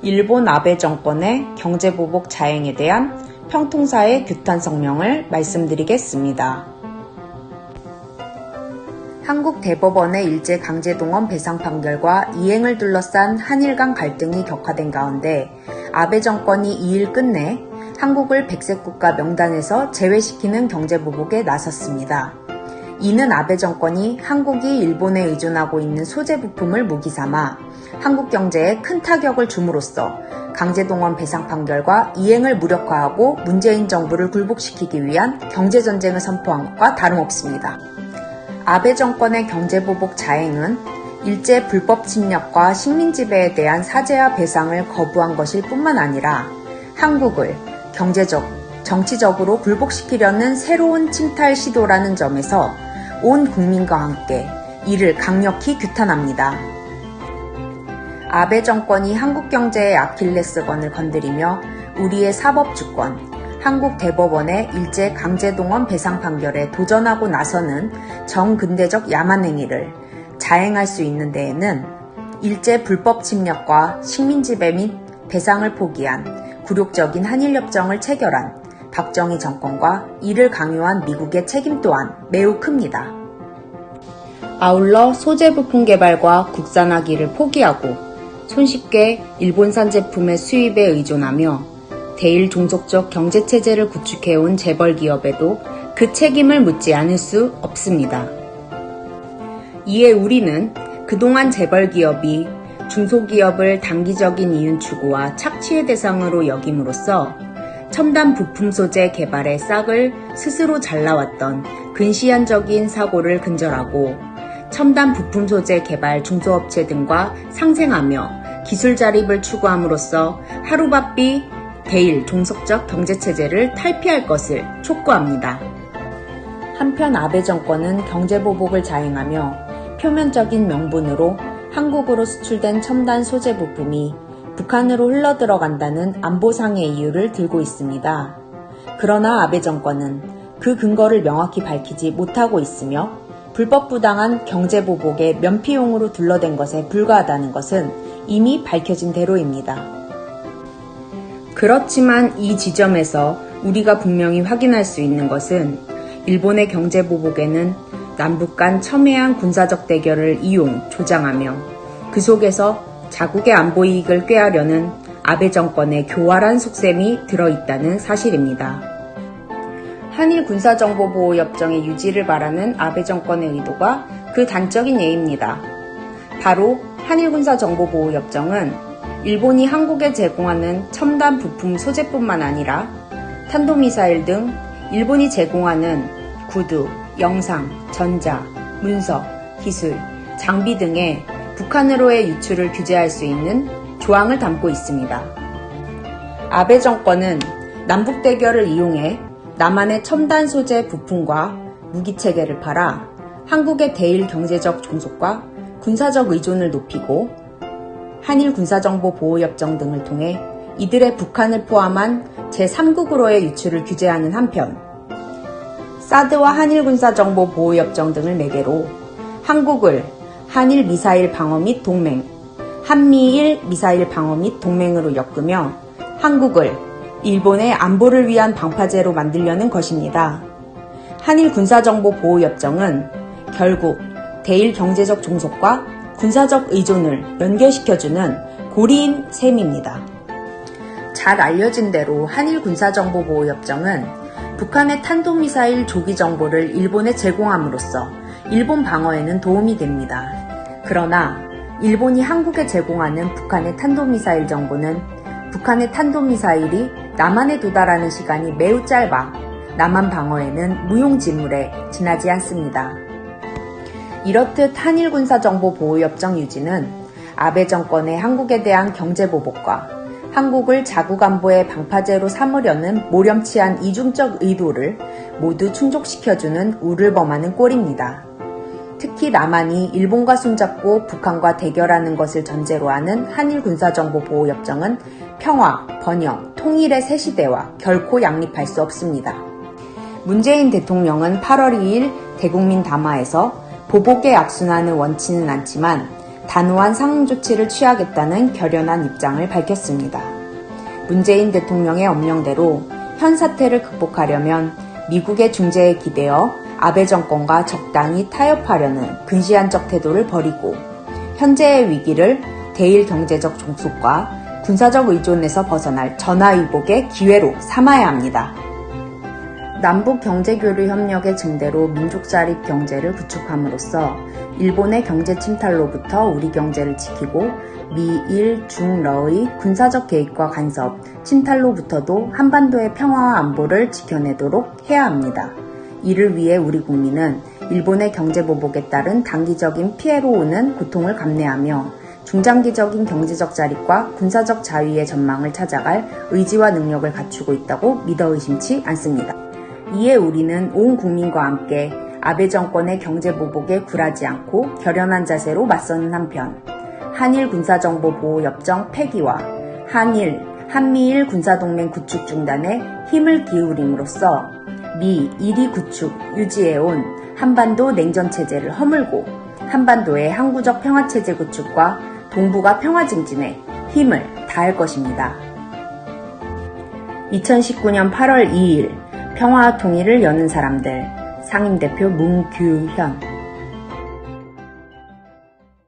일본 아베 정권의 경제보복 자행에 대한 평통사의 규탄 성명을 말씀드리겠습니다. 한국 대법원의 일제 강제동원 배상 판결과 이행을 둘러싼 한일 간 갈등이 격화된 가운데 아베 정권이 2일 끝내 한국을 백색 국가 명단에서 제외시키는 경제보복에 나섰습니다. 이는 아베 정권이 한국이 일본에 의존하고 있는 소재 부품을 무기 삼아 한국 경제에 큰 타격을 줌으로써 강제동원 배상 판결과 이행을 무력화하고 문재인 정부를 굴복시키기 위한 경제전쟁을 선포한 것과 다름없습니다. 아베 정권의 경제보복 자행은 일제 불법 침략과 식민지배에 대한 사죄와 배상을 거부한 것일 뿐만 아니라 한국을 경제적, 정치적으로 굴복시키려는 새로운 침탈 시도라는 점에서 온 국민과 함께 이를 강력히 규탄합니다. 아베 정권이 한국 경제의 아킬레스건을 건드리며 우리의 사법주권, 한국 대법원의 일제 강제동원 배상 판결에 도전하고 나서는 정근대적 야만 행위를 자행할 수 있는 데에는 일제 불법 침략과 식민지배 및 배상을 포기한 굴욕적인 한일협정을 체결한 박정희 정권과 이를 강요한 미국의 책임 또한 매우 큽니다. 아울러 소재 부품 개발과 국산화기를 포기하고 손쉽게 일본산 제품의 수입에 의존하며 대일 종속적 경제체제를 구축해온 재벌기업에도 그 책임을 묻지 않을 수 없습니다. 이에 우리는 그동안 재벌기업이 중소기업을 단기적인 이윤 추구와 착취의 대상으로 여김으로써 첨단 부품 소재 개발의 싹을 스스로 잘라왔던 근시안적인 사고를 근절하고 첨단 부품 소재 개발 중소업체 등과 상생하며 기술 자립을 추구함으로써 하루바삐 대일 종속적 경제체제를 탈피할 것을 촉구합니다. 한편 아베 정권은 경제보복을 자행하며 표면적인 명분으로 한국으로 수출된 첨단 소재 부품이 북한으로 흘러들어간다는 안보상의 이유를 들고 있습니다. 그러나 아베 정권은 그 근거를 명확히 밝히지 못하고 있으며 불법 부당한 경제보복의 면피용으로 둘러댄 것에 불과하다는 것은 이미 밝혀진 대로입니다. 그렇지만 이 지점에서 우리가 분명히 확인할 수 있는 것은 일본의 경제보복에는 남북 간 첨예한 군사적 대결을 조장하며 그 속에서 자국의 안보 이익을 꾀하려는 아베 정권의 교활한 속셈이 들어있다는 사실입니다. 한일 군사정보보호협정의 유지를 바라는 아베 정권의 의도가 그 단적인 예입니다. 바로 한일 군사정보보호협정은 일본이 한국에 제공하는 첨단 부품 소재뿐만 아니라 탄도미사일 등 일본이 제공하는 구두, 영상, 전자, 문서, 기술, 장비 등의 북한으로의 유출을 규제할 수 있는 조항을 담고 있습니다. 아베 정권은 남북 대결을 이용해 남한의 첨단 소재 부품과 무기체계를 팔아 한국의 대일 경제적 종속과 군사적 의존을 높이고 한일 군사정보보호협정 등을 통해 이들의 북한을 포함한 제3국으로의 유출을 규제하는 한편 사드와 한일 군사정보보호협정 등을 매개로 한국을 한일 미사일 방어 및 동맹, 한미일 미사일 방어 및 동맹으로 엮으며 한국을 일본의 안보를 위한 방파제로 만들려는 것입니다. 한일 군사정보보호협정은 결국 대일 경제적 종속과 군사적 의존을 연결시켜주는 고리인 셈입니다. 잘 알려진 대로 한일 군사정보보호협정은 북한의 탄도미사일 조기 정보를 일본에 제공함으로써 일본 방어에는 도움이 됩니다. 그러나 일본이 한국에 제공하는 북한의 탄도미사일 정보는 북한의 탄도미사일이 남한에 도달하는 시간이 매우 짧아 남한 방어에는 무용지물에 지나지 않습니다. 이렇듯 한일 군사정보보호협정 유지는 아베 정권의 한국에 대한 경제보복과 한국을 자국 안보의 방파제로 삼으려는 모렴치한 이중적 의도를 모두 충족시켜주는 우를 범하는 꼴입니다. 특히 남한이 일본과 손잡고 북한과 대결하는 것을 전제로 하는 한일 군사정보보호협정은 평화, 번영, 통일의 새 시대와 결코 양립할 수 없습니다. 문재인 대통령은 8월 2일 대국민 담화에서 보복에 악순하는 원치는 않지만 단호한 상응 조치를 취하겠다는 결연한 입장을 밝혔습니다. 문재인 대통령의 엄명대로 현 사태를 극복하려면 미국의 중재에 기대어 아베 정권과 적당히 타협하려는 근시안적 태도를 버리고 현재의 위기를 대일 경제적 종속과 군사적 의존에서 벗어날 전화위복의 기회로 삼아야 합니다. 남북 경제교류 협력의 증대로 민족자립 경제를 구축함으로써 일본의 경제 침탈로부터 우리 경제를 지키고 미, 일, 중, 러의 군사적 개입과 간섭, 침탈로부터도 한반도의 평화와 안보를 지켜내도록 해야 합니다. 이를 위해 우리 국민은 일본의 경제보복에 따른 단기적인 피해로 오는 고통을 감내하며 중장기적인 경제적 자립과 군사적 자유의 전망을 찾아갈 의지와 능력을 갖추고 있다고 믿어 의심치 않습니다. 이에 우리는 온 국민과 함께 아베 정권의 경제보복에 굴하지 않고 결연한 자세로 맞서는 한편 한일 군사정보보호협정 폐기와 한미일 군사동맹 구축 중단에 힘을 기울임으로써 미, 일이 구축, 유지해온 한반도 냉전체제를 허물고 한반도의 항구적 평화체제 구축과 동북아 평화 증진에 힘을 다할 것입니다. 2019년 8월 2일 평화와 통일을 여는 사람들 상임대표 문규현